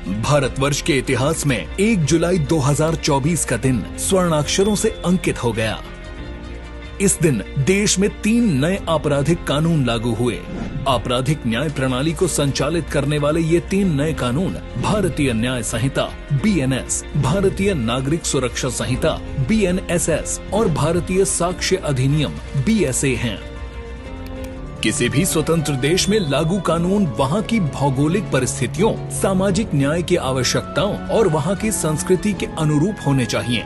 भारतवर्ष के इतिहास में 1 जुलाई 2024 का दिन स्वर्णाक्षरों से अंकित हो गया। इस दिन देश में 3 नए आपराधिक कानून लागू हुए। आपराधिक न्याय प्रणाली को संचालित करने वाले ये 3 नए कानून भारतीय न्याय संहिता BNS, भारतीय नागरिक सुरक्षा संहिता BNSS और भारतीय साक्ष्य अधिनियम BSA हैं। किसी भी स्वतंत्र देश में लागू कानून वहाँ की भौगोलिक परिस्थितियों, सामाजिक न्याय की आवश्यकताओं और वहाँ की संस्कृति के अनुरूप होने चाहिए।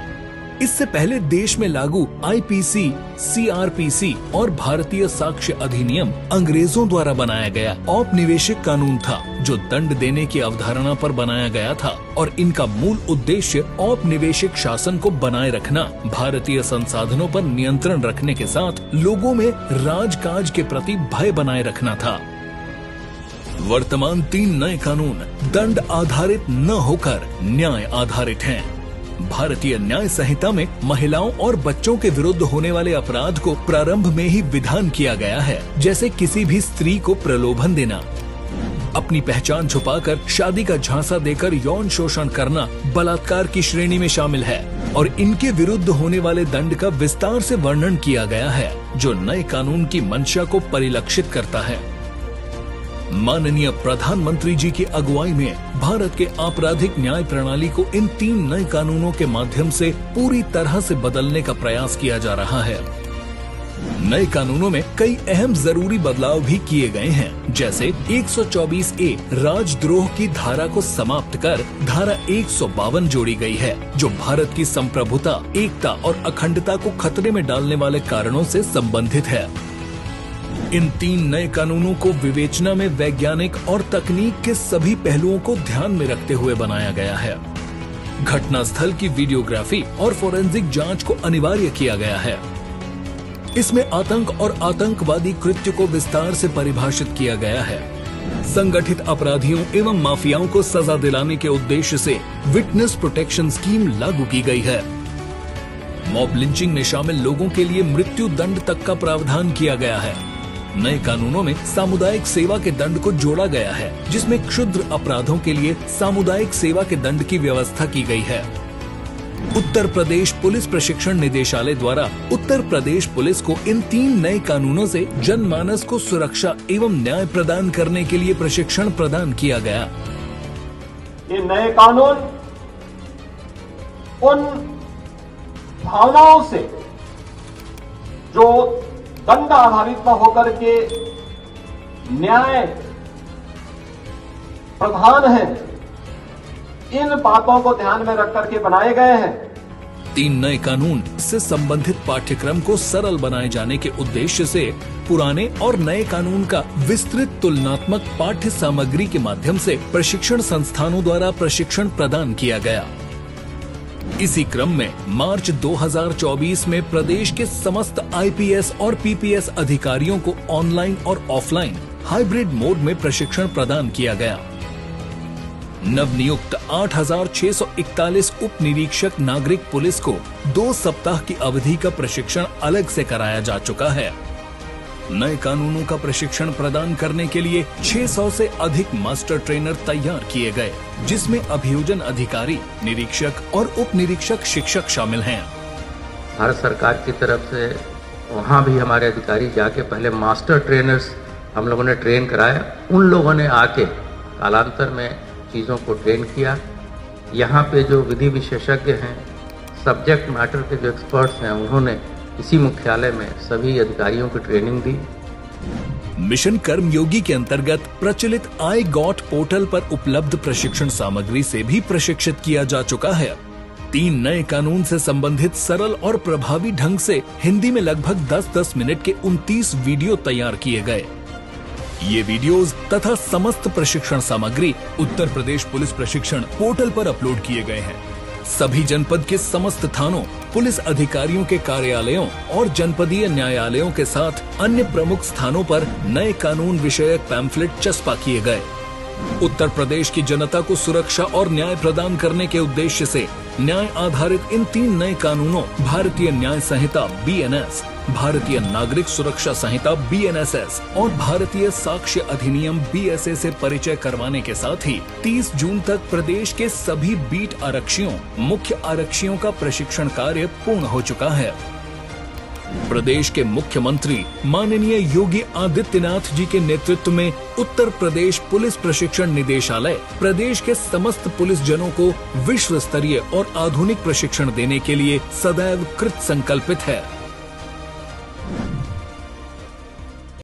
इससे पहले देश में लागू IPC, CRPC और भारतीय साक्ष्य अधिनियम अंग्रेजों द्वारा बनाया गया औपनिवेशिक कानून था, जो दंड देने की अवधारणा पर बनाया गया था और इनका मूल उद्देश्य औपनिवेशिक शासन को बनाए रखना, भारतीय संसाधनों पर नियंत्रण रखने के साथ लोगों में राजकाज के प्रति भय बनाए रखना था। वर्तमान 3 नए कानून दंड आधारित न होकर न्याय आधारित हैं। भारतीय न्याय संहिता में महिलाओं और बच्चों के विरुद्ध होने वाले अपराध को प्रारंभ में ही विधान किया गया है, जैसे किसी भी स्त्री को प्रलोभन देना, अपनी पहचान छुपाकर शादी का झांसा देकर यौन शोषण करना बलात्कार की श्रेणी में शामिल है और इनके विरुद्ध होने वाले दंड का विस्तार से वर्णन किया गया है, जो नए कानून की मंशा को परिलक्षित करता है। माननीय प्रधानमंत्री जी की अगुवाई में भारत के आपराधिक न्याय प्रणाली को इन 3 नए कानूनों के माध्यम से पूरी तरह से बदलने का प्रयास किया जा रहा है। नए कानूनों में कई अहम जरूरी बदलाव भी किए गए हैं, जैसे 124A राजद्रोह की धारा को समाप्त कर धारा 152 जोड़ी गई है, जो भारत की संप्रभुता, एकता और अखंडता को खतरे में डालने वाले कारणों से संबंधित है। इन 3 नए कानूनों को विवेचना में वैज्ञानिक और तकनीक के सभी पहलुओं को ध्यान में रखते हुए बनाया गया है। घटनास्थल की वीडियोग्राफी और फोरेंसिक जांच को अनिवार्य किया गया है। इसमें आतंक और आतंकवादी कृत्य को विस्तार से परिभाषित किया गया है। संगठित अपराधियों एवं माफियाओं को सजा दिलाने के उद्देश्य से विटनेस प्रोटेक्शन स्कीम लागू की गई है। मॉब लिंचिंग में शामिल लोगों के लिए मृत्यु दंड तक का प्रावधान किया गया है। नए कानूनों में सामुदायिक सेवा के दंड को जोड़ा गया है, जिसमें क्षुद्र अपराधों के लिए सामुदायिक सेवा के दंड की व्यवस्था की गई है। उत्तर प्रदेश पुलिस प्रशिक्षण निदेशालय द्वारा उत्तर प्रदेश पुलिस को इन 3 नए कानूनों से जनमानस को सुरक्षा एवं न्याय प्रदान करने के लिए प्रशिक्षण प्रदान किया गया। ये नए कानून उन भावनाओं से जो दंड आधारित न होकर के न्याय प्रधान है, इन बातों को ध्यान में रख करके बनाए गए हैं। 3 नए कानून से संबंधित पाठ्यक्रम को सरल बनाए जाने के उद्देश्य से पुराने और नए कानून का विस्तृत तुलनात्मक पाठ्य सामग्री के माध्यम से प्रशिक्षण संस्थानों द्वारा प्रशिक्षण प्रदान किया गया। इसी क्रम में मार्च 2024 में प्रदेश के समस्त IPS और PPS अधिकारियों को ऑनलाइन और ऑफलाइन हाइब्रिड मोड में प्रशिक्षण प्रदान किया गया। नवनियुक्त 8,641 उप निरीक्षक नागरिक पुलिस को 2 सप्ताह की अवधि का प्रशिक्षण अलग से कराया जा चुका है। नए कानूनों का प्रशिक्षण प्रदान करने के लिए 600 से अधिक मास्टर ट्रेनर तैयार किए गए, जिसमें अभियोजन अधिकारी, निरीक्षक और उप निरीक्षक शिक्षक शामिल हैं। भारत सरकार की तरफ से वहाँ भी हमारे अधिकारी जाके पहले मास्टर ट्रेनर्स हम लोगों ने ट्रेन कराया। उन लोगों ने आके कालांतर में चीज़ों को ट्रेन किया। यहाँ पे जो विधि विशेषज्ञ हैं, सब्जेक्ट मैटर के जो एक्सपर्ट्स हैं, उन्होंने इसी मुख्यालय में सभी अधिकारियों को ट्रेनिंग दी। मिशन कर्मयोगी के अंतर्गत प्रचलित iGOT पोर्टल पर उपलब्ध प्रशिक्षण सामग्री से भी प्रशिक्षित किया जा चुका है। 3 नए कानून से संबंधित सरल और प्रभावी ढंग से हिंदी में लगभग 10-10 मिनट के 29 वीडियो तैयार किए गए। ये वीडियोस तथा समस्त प्रशिक्षण सामग्री उत्तर प्रदेश पुलिस प्रशिक्षण पोर्टल पर अपलोड किए गए हैं। सभी जनपद के समस्त थानों, पुलिस अधिकारियों के कार्यालयों और जनपदीय न्यायालयों के साथ अन्य प्रमुख स्थानों पर नए कानून विषयक पैम्फलेट चस्पा किए गए। उत्तर प्रदेश की जनता को सुरक्षा और न्याय प्रदान करने के उद्देश्य से न्याय आधारित इन 3 नए कानूनों भारतीय न्याय संहिता BNS, भारतीय नागरिक सुरक्षा संहिता BNSS और भारतीय साक्ष्य अधिनियम BSA से परिचय करवाने के साथ ही 30 जून तक प्रदेश के सभी बीट आरक्षियों, मुख्य आरक्षियों का प्रशिक्षण कार्य पूर्ण हो चुका है। प्रदेश के मुख्यमंत्री माननीय योगी आदित्यनाथ जी के नेतृत्व में उत्तर प्रदेश पुलिस प्रशिक्षण निदेशालय प्रदेश के समस्त पुलिस जनों को विश्व स्तरीय और आधुनिक प्रशिक्षण देने के लिए सदैव कृत संकल्पित है।